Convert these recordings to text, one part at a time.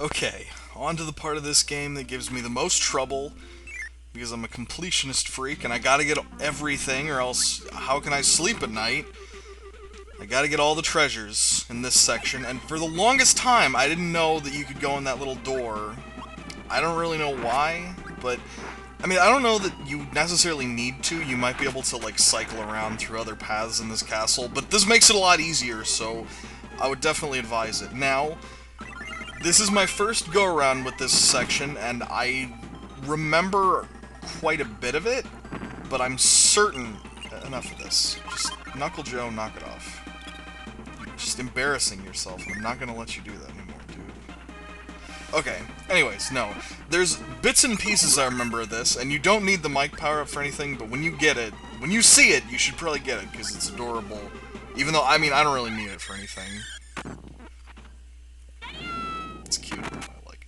Okay, on to the part of this game that gives me the most trouble because I'm a completionist freak and I gotta get everything or else how can I sleep at night? I gotta get all the treasures in this section, and for the longest time I didn't know that you could go in that little door. I don't really know why, but I mean, I don't know that you necessarily need to. You might be able to, like, cycle around through other paths in this castle, but this makes it a lot easier, so I would definitely advise it. Now, this is my first go-around with this section, and I remember quite a bit of it, but I'm certain... Enough of this. Just, Knuckle Joe, knock it off. You're just embarrassing yourself, and I'm not gonna let you do that anymore, dude. Okay, anyways, no. There's bits and pieces I remember of this, and you don't need the mic power-up for anything, but when you get it, when you see it, you should probably get it, because it's adorable. Even though, I mean, I don't really need it for anything. It's cute. I like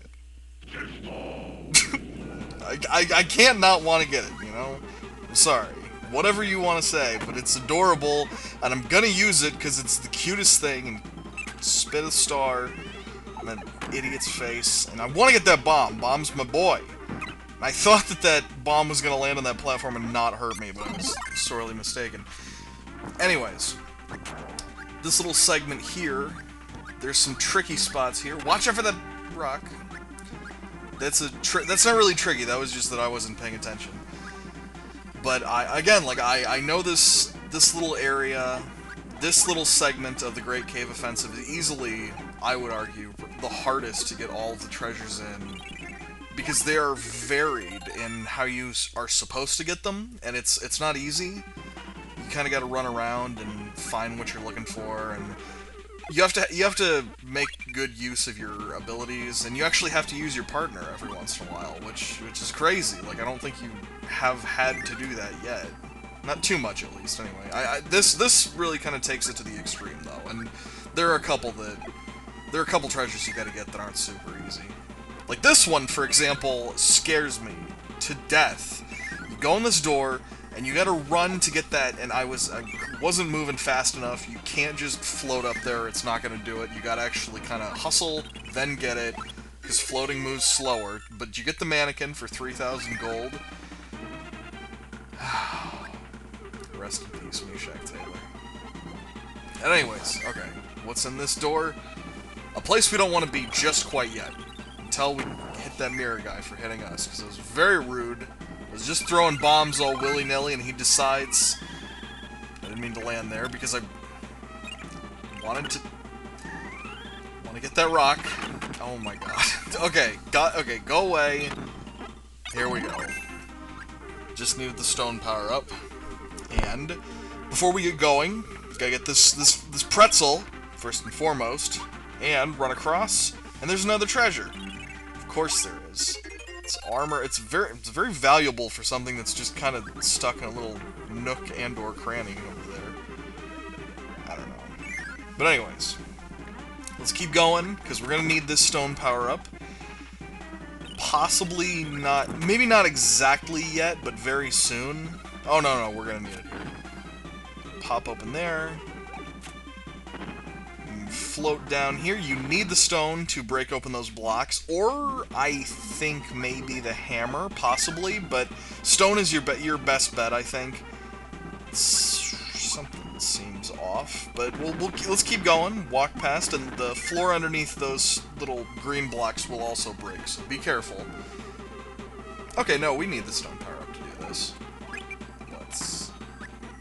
it. I can't not want to get it, you know? I'm sorry. Whatever you want to say, but it's adorable, and I'm gonna use it because it's the cutest thing, and spit a star on that idiot's face, and I want to get that bomb. Bomb's my boy. I thought that that bomb was gonna land on that platform and not hurt me, but I was sorely mistaken. Anyways, this little segment here, there's some tricky spots here. Watch out for that rock. That's not really tricky. That was just that I wasn't paying attention. But I know this little area, this little segment of the Great Cave Offensive is easily, I would argue, the hardest to get all of the treasures in, because they are varied in how you are supposed to get them, and it's not easy. You kind of got to run around and find what you're looking for, and you have to make good use of your abilities, and you actually have to use your partner every once in a while, which is crazy. Like, I don't think you have had to do that yet. Not too much, at least. Anyway, this really kind of takes it to the extreme, though, and there are a couple treasures you got to get that aren't super easy. Like this one, for example, scares me to death. You go in this door, and you gotta run to get that, and I wasn't moving fast enough. You can't just float up there, it's not gonna do it. You gotta actually kind of hustle, then get it, because floating moves slower. But you get the mannequin for 3,000 gold. Rest in peace, Meshack Taylor. And anyways, okay, what's in this door? A place we don't want to be just quite yet, until we hit that mirror guy for hitting us, because it was very rude. I was just throwing bombs all willy-nilly, and he decides... I didn't mean to land there, because I wanted to get that rock. Oh my god. Okay, go away. Here we go. Just needed the stone power up. And before we get going, we gotta get this pretzel, first and foremost, and run across, and there's another treasure. Of course there is. It's armor. It's very valuable for something that's just kind of stuck in a little nook and/or cranny over there. I don't know. But anyways, let's keep going because we're gonna need this stone power up. Possibly not, maybe not exactly yet, but very soon. Oh no, we're gonna need it here. Pop open there. Float down here. You need the stone to break open those blocks, or I think maybe the hammer, possibly, but stone is your best bet, I think. Something seems off, but let's keep going, walk past, and the floor underneath those little green blocks will also break, so be careful. Okay, no, we need the stone power up to do this. Let's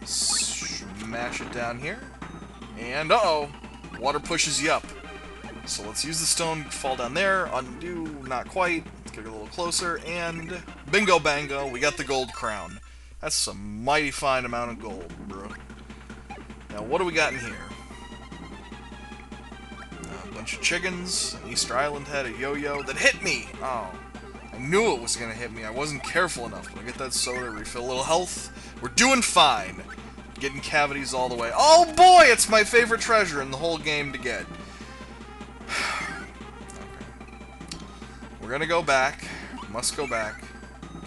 smash it down here, and uh-oh! Water pushes you up. So let's use the stone, fall down there, undo, not quite, get a little closer, and bingo bango, we got the gold crown. That's some mighty fine amount of gold, bro. Now, what do we got in here? A bunch of chickens, an Easter Island head, a yo-yo that hit me! Oh, I knew it was gonna hit me. I wasn't careful enough. When I get that soda, refill a little health. We're doing fine. Getting cavities all the way. Oh boy, it's my favorite treasure in the whole game to get. Okay. We're gonna go back. Must go back.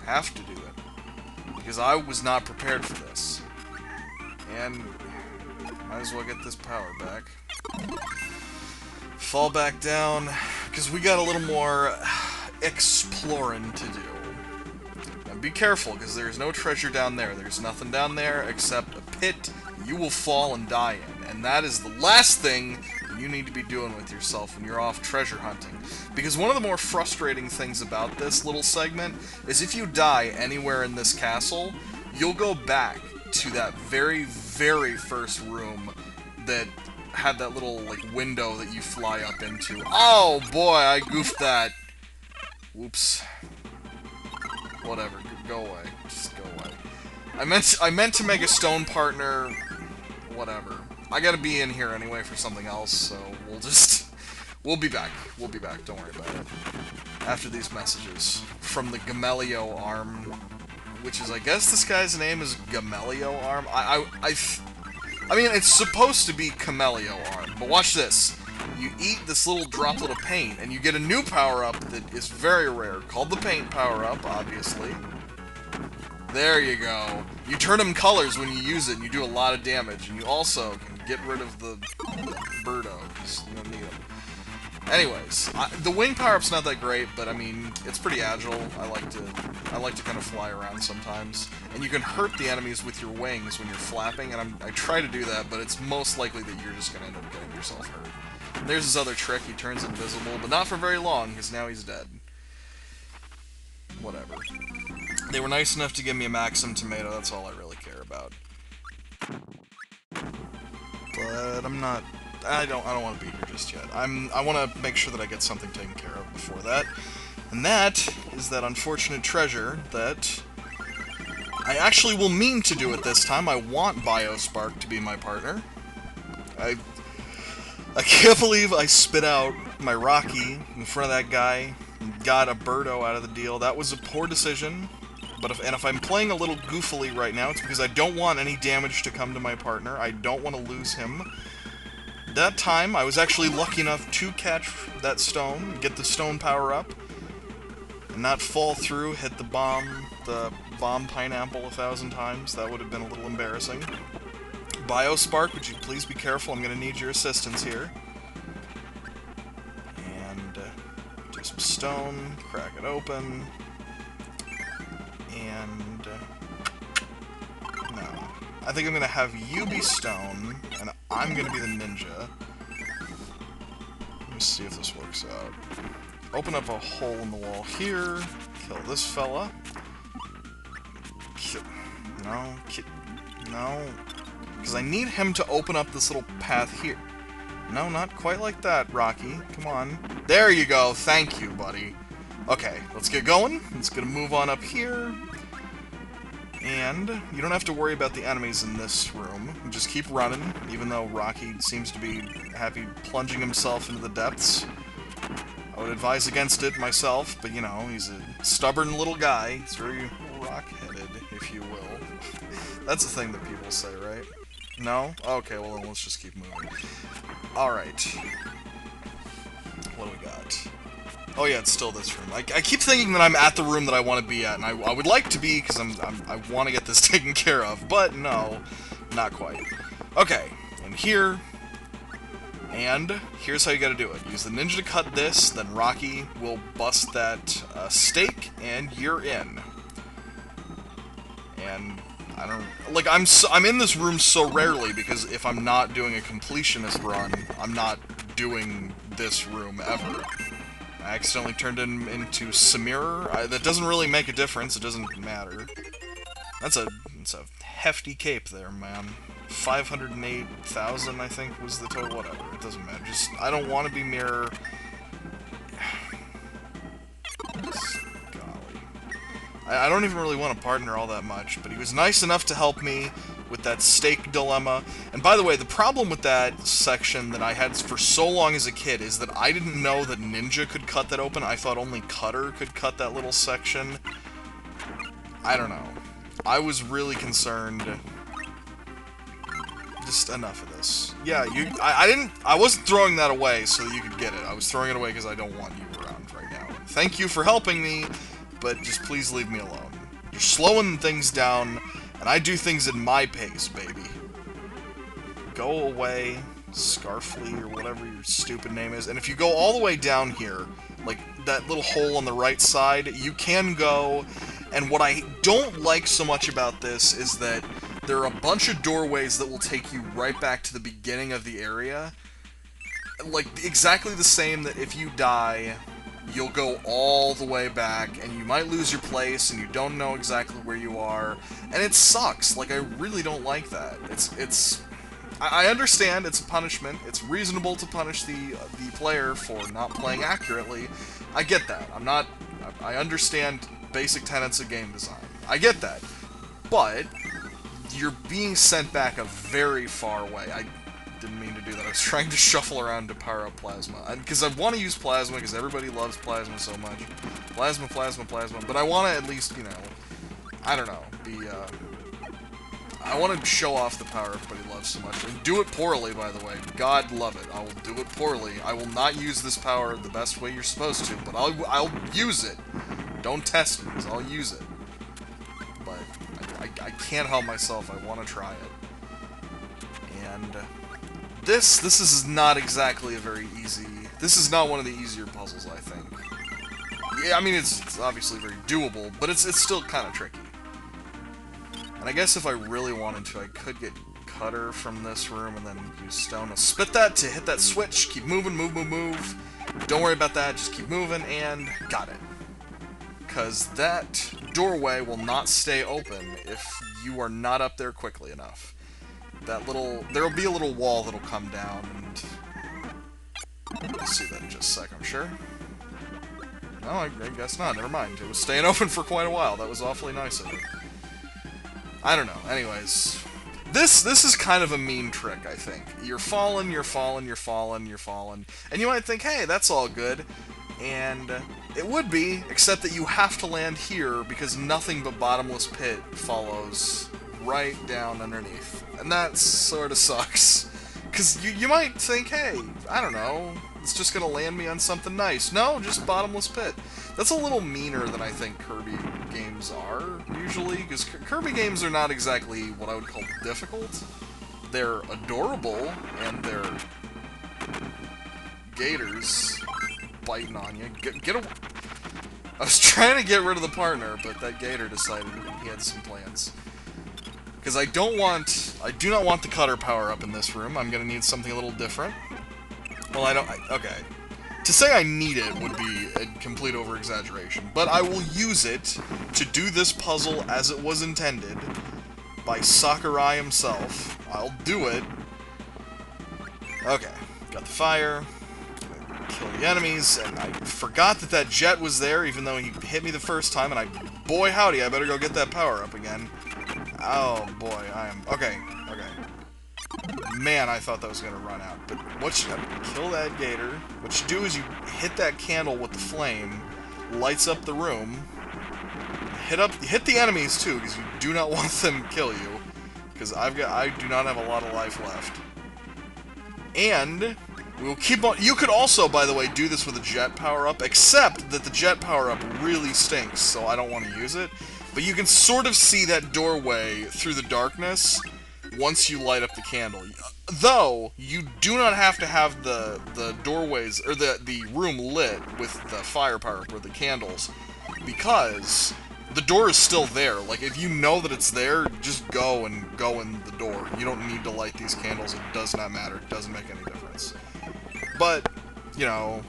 Have to do it. Because I was not prepared for this. And might as well get this power back. Fall back down. because we got a little more exploring to do. Now be careful, because there's no treasure down there. There's nothing down there except a pit you will fall and die in. And that is the last thing you need to be doing with yourself when you're off treasure hunting. Because one of the more frustrating things about this little segment is if you die anywhere in this castle, you'll go back to that very, very first room that had that little, like, window that you fly up into. Oh, boy, I goofed that. Whoops. Whatever, go away. Just go away. I meant to make a stone partner. Whatever. I gotta be in here anyway for something else, so we'll be back. We'll be back, don't worry about it. After these messages from the Gamelio arm, which is, I guess this guy's name is Gamelio arm. I mean, it's supposed to be Camelio arm, but watch this. You eat this little droplet of paint, and you get a new power-up that is very rare, called the paint power-up, obviously. There you go. You turn them colors when you use it, and you do a lot of damage, and you also can get rid of the birdo, because you don't need them. Anyways, the wing power-up's not that great, but I mean, it's pretty agile. I like to kind of fly around sometimes. And you can hurt the enemies with your wings when you're flapping, and I try to do that, but it's most likely that you're just going to end up getting yourself hurt. And there's his other trick, he turns invisible, but not for very long, because now he's dead. Whatever. They were nice enough to give me a Maxim tomato, that's all I really care about. But I'm not... I don't want to be here just yet. I want to make sure that I get something taken care of before that. And that is that unfortunate treasure that I actually will mean to do it this time. I want Biospark to be my partner. I can't believe I spit out my Rocky in front of that guy and got a Birdo out of the deal. That was a poor decision. But if I'm playing a little goofily right now, it's because I don't want any damage to come to my partner. I don't want to lose him. That time, I was actually lucky enough to catch that stone, get the stone power up, and not fall through, hit the bomb pineapple 1,000 times. That would have been a little embarrassing. Biospark, would you please be careful? I'm going to need your assistance here. And do some stone, crack it open, and no. I think I'm going to have you be stone, and I'm going to be the ninja. Let me see if this works out. Open up a hole in the wall here. Kill this fella. No. Because I need him to open up this little path here. No, not quite like that, Rocky. Come on. There you go. Thank you, buddy. Okay, let's get going. Let's get a move on up here. And you don't have to worry about the enemies in this room. Just keep running, even though Rocky seems to be happy plunging himself into the depths. I would advise against it myself, but you know, he's a stubborn little guy. He's very rock-headed, if you will. That's the thing that people say, right? No? Okay, well then let's just keep moving. Alright. What do we got? Oh yeah, it's still this room. I keep thinking that I'm at the room that I want to be at, and I would like to be, because I want to get this taken care of, but no, not quite. Okay, and here, and here's how you gotta do it. Use the ninja to cut this, then Rocky will bust that stake, and you're in. And I don't... Like, I'm in this room so rarely, because if I'm not doing a completionist run, I'm not doing this room ever. I accidentally turned him into Samura. That doesn't really make a difference. It doesn't matter. It's a hefty cape there, man. 508,000, I think, was the total. Whatever. It doesn't matter. Just, I don't want to be Mirror. Golly. I don't even really want to partner all that much, but he was nice enough to help me with that stake dilemma. And by the way, the problem with that section that I had for so long as a kid is that I didn't know that Ninja could cut that open. I thought only Cutter could cut that little section. I don't know. I was really concerned. Just enough of this. Yeah, I wasn't throwing that away so that you could get it. I was throwing it away because I don't want you around right now. Thank you for helping me, but just please leave me alone. You're slowing things down, and I do things at my pace, baby. Go away. Scarfly, or whatever your stupid name is. And if you go all the way down here, like that little hole on the right side, you can go. And what I don't like so much about this is that there are a bunch of doorways that will take you right back to the beginning of the area. Like, exactly the same that if you die, you'll go all the way back, and you might lose your place, and you don't know exactly where you are. And it sucks. Like, I really don't like that. I understand it's a punishment. It's reasonable to punish the player for not playing accurately. I get that. I understand basic tenets of game design. I get that. But you're being sent back a very far way. I didn't mean to do that. I was trying to shuffle around to power up Plasma. Because I want to use Plasma, because everybody loves Plasma so much. Plasma, Plasma, Plasma. But I want to at least, you know, I don't know, I want to show off the power everybody loves so much. And do it poorly, by the way. God love it. I will do it poorly. I will not use this power the best way you're supposed to, but I'll use it. Don't test me, because I'll use it. But I can't help myself. I want to try it. And this is not exactly a very easy... This is not one of the easier puzzles, I think. Yeah, I mean, it's obviously very doable, but it's still kind of tricky. And I guess if I really wanted to, I could get Cutter from this room and then use Stone to spit that to hit that switch. Keep moving, move, move, move. Don't worry about that, just keep moving, and got it. Because that doorway will not stay open if you are not up there quickly enough. There'll be a little wall that'll come down, and we'll see that in just a sec, I'm sure. No, I guess not, never mind. It was staying open for quite a while. That was awfully nice of it. I don't know. Anyways, this is kind of a mean trick, I think. You're falling, you're falling, you're falling, you're falling, and you might think, hey, that's all good, and it would be, except that you have to land here because nothing but bottomless pit follows right down underneath, and that sort of sucks. Because you might think, hey, I don't know, it's just gonna land me on something nice. No, just bottomless pit. That's a little meaner than I think Kirby games are, usually, because Kirby games are not exactly what I would call difficult. They're adorable, and they're gators biting on you. Get away. I was trying to get rid of the partner, but that gator decided he had some plans. Because I do not want the Cutter power-up in this room. I'm going to need something a little different. Well, okay. To say I need it would be a complete over-exaggeration, but I will use it to do this puzzle as it was intended by Sakurai himself. I'll do it. Okay, got the fire, kill the enemies, and I forgot that jet was there, even though he hit me the first time, and boy howdy, I better go get that power-up again. Oh boy, okay. Man, I thought that was going to run out. But kill that gator. What you do is you hit that candle with the flame, lights up the room, hit the enemies too, because you do not want them to kill you, because I do not have a lot of life left. And we'll keep on. You could also, by the way, do this with a jet power-up, except that the jet power-up really stinks, so I don't want to use it. But you can sort of see that doorway through the darkness once you light up the candle. Though, you do not have to have the doorways, or the room lit with the fire power or the candles, because the door is still there. Like, if you know that it's there, just go in the door. You don't need to light these candles. It does not matter. It doesn't make any difference. But, you know,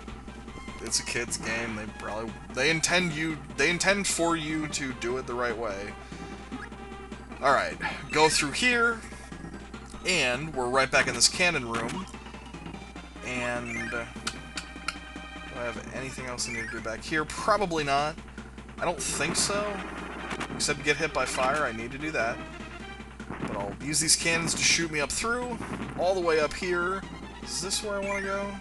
it's a kid's game. They intend for you to do it the right way. Alright, go through here, and we're right back in this cannon room. And do I have anything else I need to do back here? Probably not. I don't think so. Except get hit by fire, I need to do that. But I'll use these cannons to shoot me up through, all the way up here. Is this where I want to go?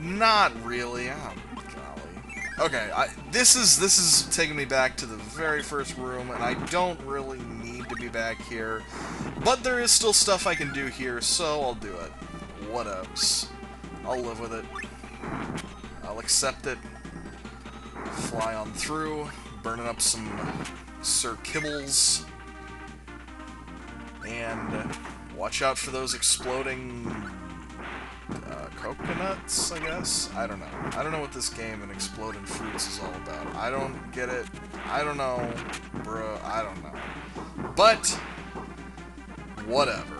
Not really. Oh, golly. Okay, this is taking me back to the very first room, and I don't really need to be back here. But there is still stuff I can do here, so I'll do it. What else? I'll live with it. I'll accept it. Fly on through, burning up some Sir Kibbles. And Watch out for those exploding coconuts, I guess? I don't know. I don't know what this game and exploding fruits is all about. I don't get it. I don't know. Bruh, I don't know. But, whatever.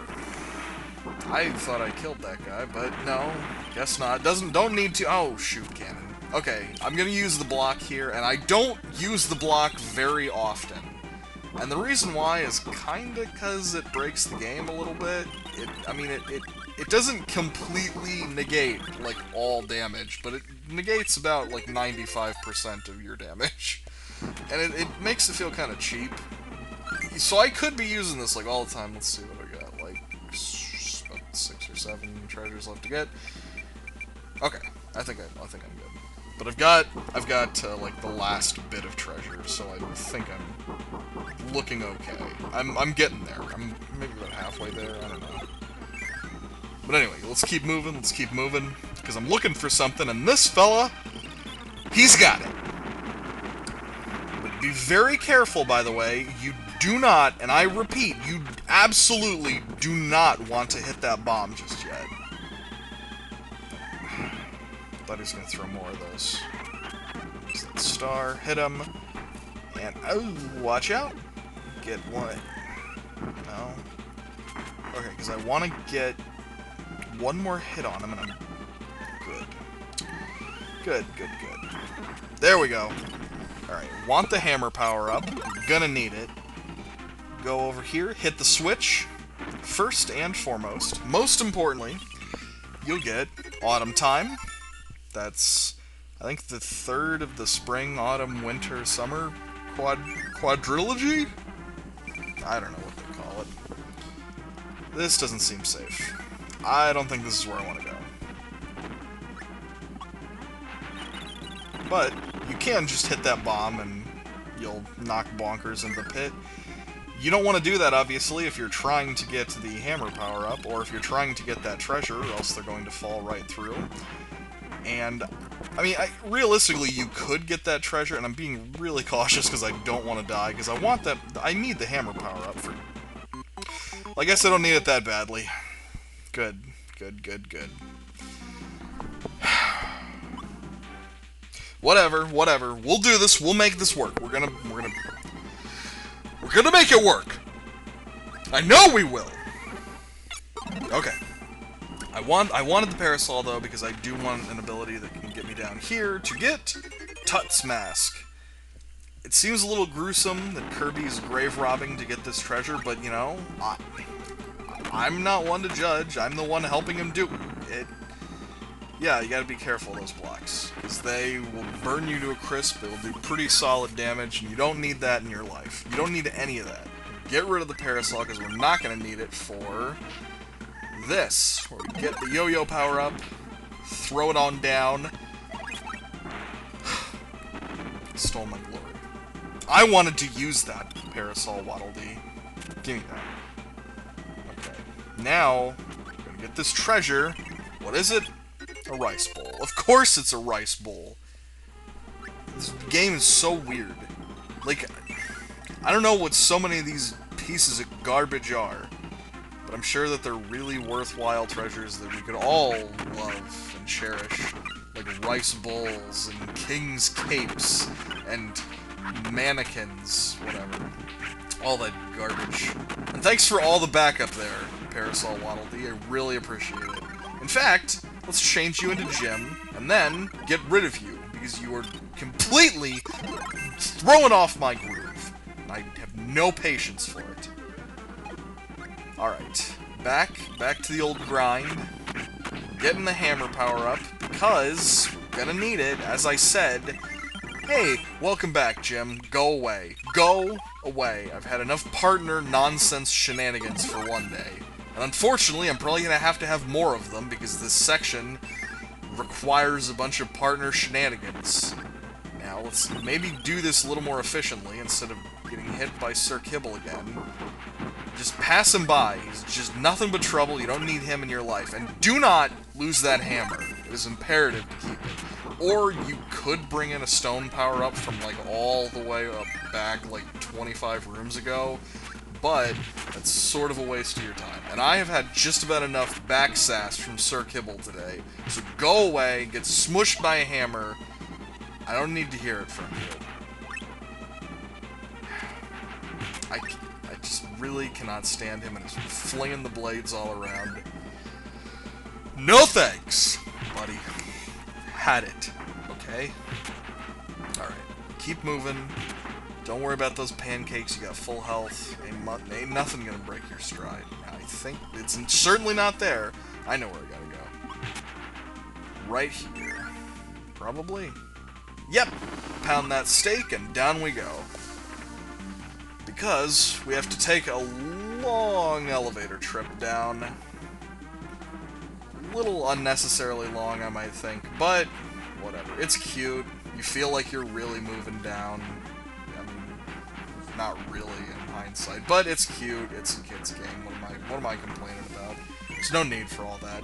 I thought I killed that guy, but no. Guess not. Don't need to. Oh, shoot, cannon. Okay, I'm gonna use the block here, and I don't use the block very often. And the reason why is kinda because it breaks the game a little bit. It doesn't completely negate, like, all damage, but it negates about, like, 95% of your damage. And it makes it feel kind of cheap. So I could be using this, like, all the time. Let's see what I got. Like, about 6 or 7 treasures left to get. Okay, I think I'm good. But I've got like, the last bit of treasure, so I think I'm looking okay. I'm getting there. I'm maybe about halfway there, I don't know. But anyway, let's keep moving, because I'm looking for something, and this fella, he's got it. But be very careful, by the way. You do not, and I repeat, you absolutely do not want to hit that bomb just yet. Thought he was going to throw more of those. There's that star, hit him, and oh, watch out. Get one. No. Okay, because I want to get one more hit on him, and I'm good. Good. There we go. Alright, want the hammer power up. Gonna need it. Go over here, hit the switch. First and foremost. Most importantly, you'll get Autumn Time. That's, I think, the third of the spring, autumn, winter, summer quadrilogy? I don't know what they call it. This doesn't seem safe. I don't think this is where I want to go. But you can just hit that bomb and you'll knock bonkers into the pit. You don't want to do that, obviously, if you're trying to get the hammer power-up, or if you're trying to get that treasure, or else they're going to fall right through. And, I mean, realistically, you could get that treasure, and I'm being really cautious because I don't want to die, because I need the hammer power-up for... I guess I don't need it that badly. Good. Whatever. We'll do this. We'll make this work. We're gonna make it work. I know we will. Okay. I wanted the parasol, though, because I do want an ability that can get me down here to get Tut's Mask. It seems a little gruesome that Kirby's grave robbing to get this treasure, but, you know, I'm not one to judge. I'm the one helping him do it. Yeah, you gotta be careful of those blocks, because they will burn you to a crisp. They will do pretty solid damage, and you don't need that in your life. You don't need any of that. Get rid of the parasol, because we're not gonna need it for this, where we get the yo-yo power-up, throw it on down. Stole my glory. I wanted to use that parasol, Waddle Dee. Give me that. Okay. Now, we're gonna get this treasure. What is it? A rice bowl. Of course it's a rice bowl. This game is so weird. Like, I don't know what so many of these pieces of garbage are, but I'm sure that they're really worthwhile treasures that we could all love and cherish. Like rice bowls, and king's capes, and mannequins, whatever. All that garbage. And thanks for all the backup there, Parasol Waddle Dee. I really appreciate it. In fact, let's change you into Jim, and then get rid of you, because you are completely throwing off my groove. I have no patience for it. Alright, back to the old grind. Getting the hammer power up, because we're gonna need it, as I said. Hey, welcome back, Jim. Go away. Go away. I've had enough partner nonsense shenanigans for one day. And unfortunately, I'm probably gonna have to have more of them, because this section requires a bunch of partner shenanigans. Now, let's maybe do this a little more efficiently, instead of getting hit by Sir Kibble again. Just pass him by. He's just nothing but trouble. You don't need him in your life. And do not lose that hammer. It is imperative to keep it. Or you could bring in a stone power-up from, like, all the way up back, like, 25 rooms ago. but that's sort of a waste of your time. And I have had just about enough back sass from Sir Kibble today, so go away, get smushed by a hammer. I don't need to hear it from you. I just really cannot stand him and his flinging the blades all around. No thanks, buddy. Had it. Okay? Alright. Keep moving. Don't worry about those pancakes. You got full health. Ain't nothing gonna break your stride. I think it's certainly not there. I know where I gotta go. Right here. Probably. Yep! Pound that steak and down we go. Because we have to take a long elevator trip down. A little unnecessarily long, I might think, but whatever. It's cute. You feel like you're really moving down. I mean, not really in hindsight, but it's cute. It's a kid's game. What am I complaining about? There's no need for all that.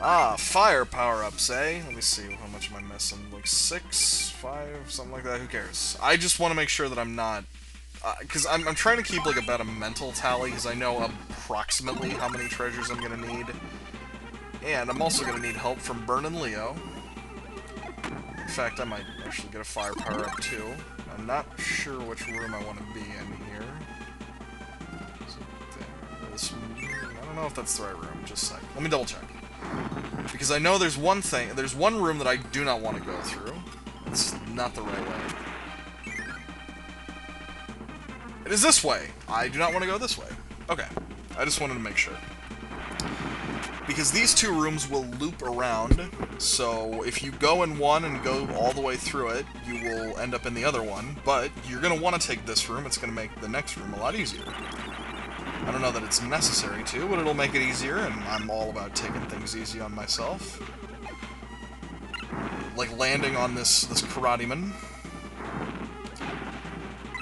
Ah, fire power-ups, eh? Let me see, how much am I missing? Like 6, 5, something like that? Who cares? I just want to make sure that I'm not... Because I'm trying to keep, like, about a mental tally, because I know approximately how many treasures I'm going to need. And I'm also going to need help from Bern and Leo. In fact, I might actually get a fire power-up, too. I'm not sure which room I want to be in here. I don't know if that's the right room. Just a sec. Let me double-check. Because I know there's one room that I do not want to go through. It's not the right way. It is this way! I do not want to go this way. Okay. I just wanted to make sure. Because these two rooms will loop around, so if you go in one and go all the way through it, you will end up in the other one, but you're going to want to take this room. It's going to make the next room a lot easier. I don't know that it's necessary to, but it'll make it easier, and I'm all about taking things easy on myself. Like landing on this karate-man.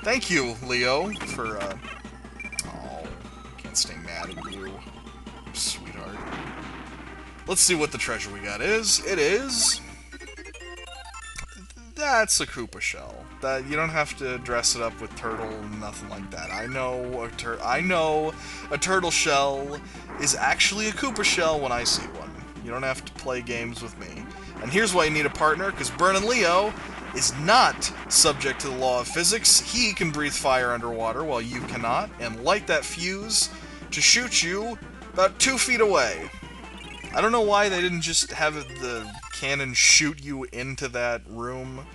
Thank you, Leo, for, oh, I can't stay mad at you, sweetheart. Let's see what the treasure we got is. It is... That's a Koopa shell. That you don't have to dress it up with turtle, nothing like that. I know a turtle shell is actually a Koopa shell when I see one. You don't have to play games with me. And here's why you need a partner, because Bern and Leo is not subject to the law of physics. He can breathe fire underwater while you cannot, and light that fuse to shoot you about 2 feet away. I don't know why they didn't just have the cannon shoot you into that room.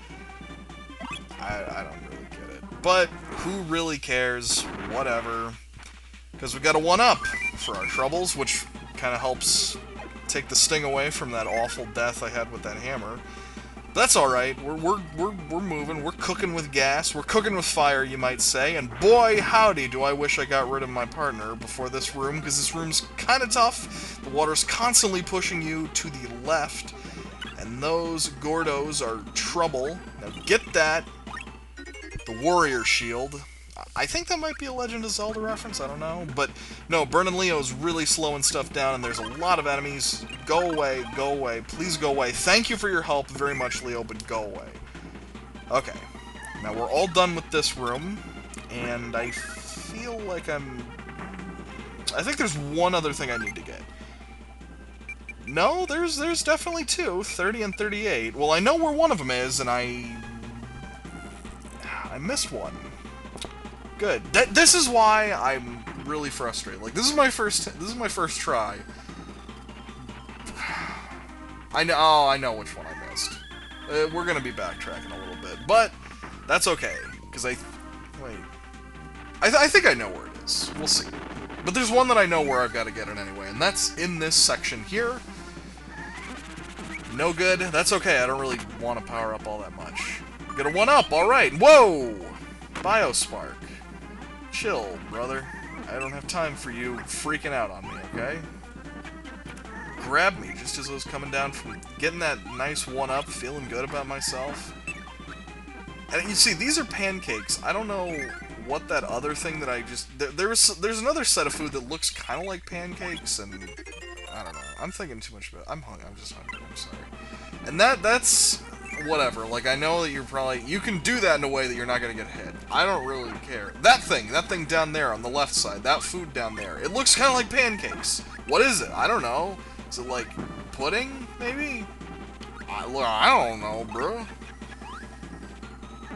I don't really get it. But who really cares? Whatever. Because we got a 1-up for our troubles, which kind of helps take the sting away from that awful death I had with that hammer. But that's alright. We're moving. We're cooking with gas. We're cooking with fire, you might say. And boy, howdy, do I wish I got rid of my partner before this room, because this room's kind of tough. The water's constantly pushing you to the left. And those Gordos are trouble. Now get that. The Warrior Shield. I think that might be a Legend of Zelda reference, I don't know. But no, Bern and Leo is really slowing stuff down, and there's a lot of enemies. Go away, please go away. Thank you for your help very much, Leo, but go away. Okay. Now we're all done with this room, and I feel like I think there's one other thing I need to get. No, there's definitely two, 30 and 38. Well, I know where one of them is, and I missed one. Good. This is why I'm really frustrated. Like, this is my first try. I know which one I missed. We're gonna be backtracking a little bit, but that's okay, because I think I know where it is. We'll see. But there's one that I know where I've got to get it anyway, and that's in this section here. No good. That's okay. I don't really want to power up all that much. Get a 1-up. All right. Whoa! Biospark. Chill, brother. I don't have time for you freaking out on me, okay? Grabbed me just as I was coming down from getting that nice 1-up, feeling good about myself. And you see, these are pancakes. I don't know what that other thing that I just... There's another set of food that looks kind of like pancakes, and... I don't know. I'm thinking too much about it. I'm hungry. I'm just hungry. I'm sorry. And that's whatever. Like, I know that you can do that in a way that you're not gonna get hit. I don't really care. That thing down there on the left side, that food down there, it looks kind of like pancakes. What is it? I don't know. Is it like pudding, maybe? I don't know, bro.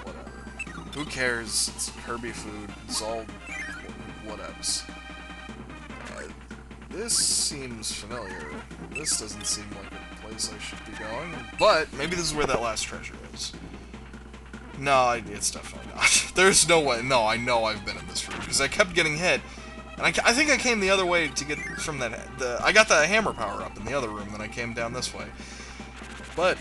Whatever. Who cares? It's Kirby food. It's all whatevs. This seems familiar. This doesn't seem like a place I should be going, but maybe this is where that last treasure is. No, it's definitely not. There's no way. No, I know I've been in this room, because I kept getting hit, and I think I came the other way to get from that. I got the hammer power up in the other room, then I came down this way. But,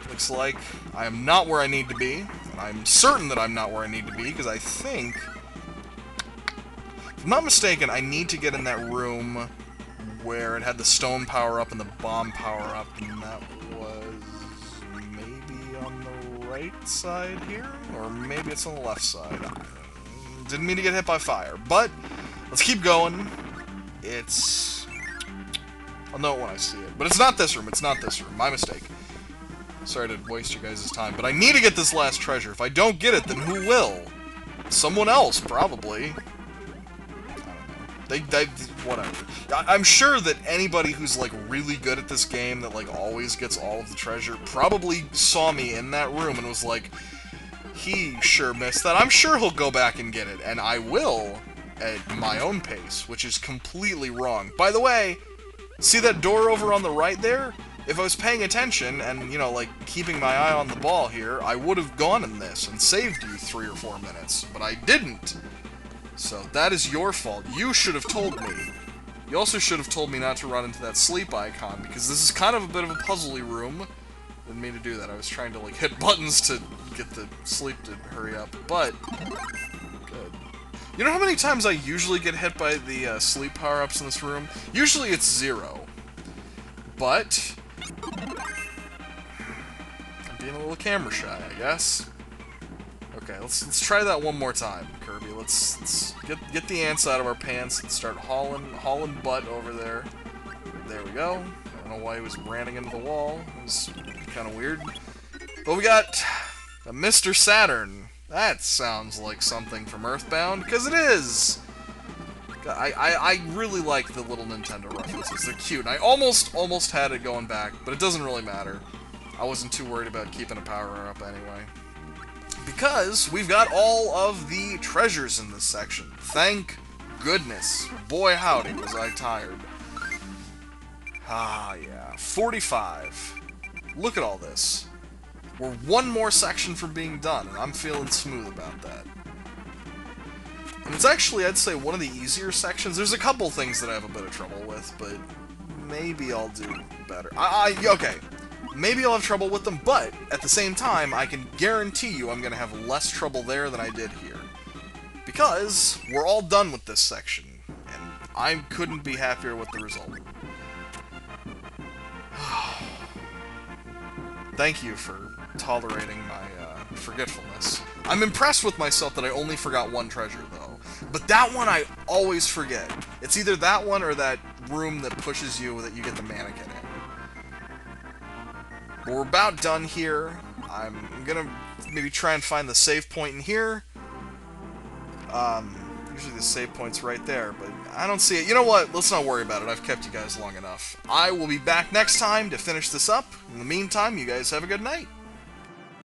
looks like I am not where I need to be, and I'm certain that I'm not where I need to be, because I think... If I'm not mistaken, I need to get in that room where it had the stone power-up and the bomb power-up, and that was maybe on the right side here? Or maybe it's on the left side. Didn't mean to get hit by fire, but let's keep going. I'll know it when I see it. But it's not this room, it's not this room. My mistake. Sorry to waste you guys' time, but I need to get this last treasure. If I don't get it, then who will? Someone else, probably. Whatever. I'm sure that anybody who's, like, really good at this game, that, like, always gets all of the treasure, probably saw me in that room and was like, he sure missed that. I'm sure he'll go back and get it, and I will at my own pace, which is completely wrong. By the way, see that door over on the right there? If I was paying attention and, you know, like, keeping my eye on the ball here, I would have gone in this and saved you 3 or 4 minutes, but I didn't. So, that is your fault. You should have told me. You also should have told me not to run into that sleep icon, because this is kind of a bit of a puzzly room. Didn't mean to do that. I was trying to, like, hit buttons to get the sleep to hurry up, but... Good. You know how many times I usually get hit by the sleep power-ups in this room? Usually it's 0. But... I'm being a little camera shy, I guess. Okay, let's try that one more time, Kirby. Let's get the ants out of our pants and start hauling butt over there. There we go. I don't know why he was ranting into the wall. It was kind of weird. But we got a Mr. Saturn. That sounds like something from Earthbound, because it is! I really like the little Nintendo references. They're cute. I almost had it going back, but it doesn't really matter. I wasn't too worried about keeping a power-up anyway. Because we've got all of the treasures in this section. Thank goodness. Boy howdy was I tired. Ah, yeah. 45. Look at all this. We're one more section from being done, and I'm feeling smooth about that. And it's actually, I'd say, one of the easier sections. There's a couple things that I have a bit of trouble with, but maybe I'll do better. Okay. Maybe I'll have trouble with them, but at the same time, I can guarantee you I'm going to have less trouble there than I did here. Because we're all done with this section, and I couldn't be happier with the result. Thank you for tolerating my forgetfulness. I'm impressed with myself that I only forgot one treasure, though. But that one I always forget. It's either that one or that room that pushes you that you get the mannequin in. But we're about done here. I'm gonna maybe try and find the save point in here. Usually the save point's right there, but I don't see it. You know what? Let's not worry about it. I've kept you guys long enough. I will be back next time to finish this up. In the meantime, you guys have a good night.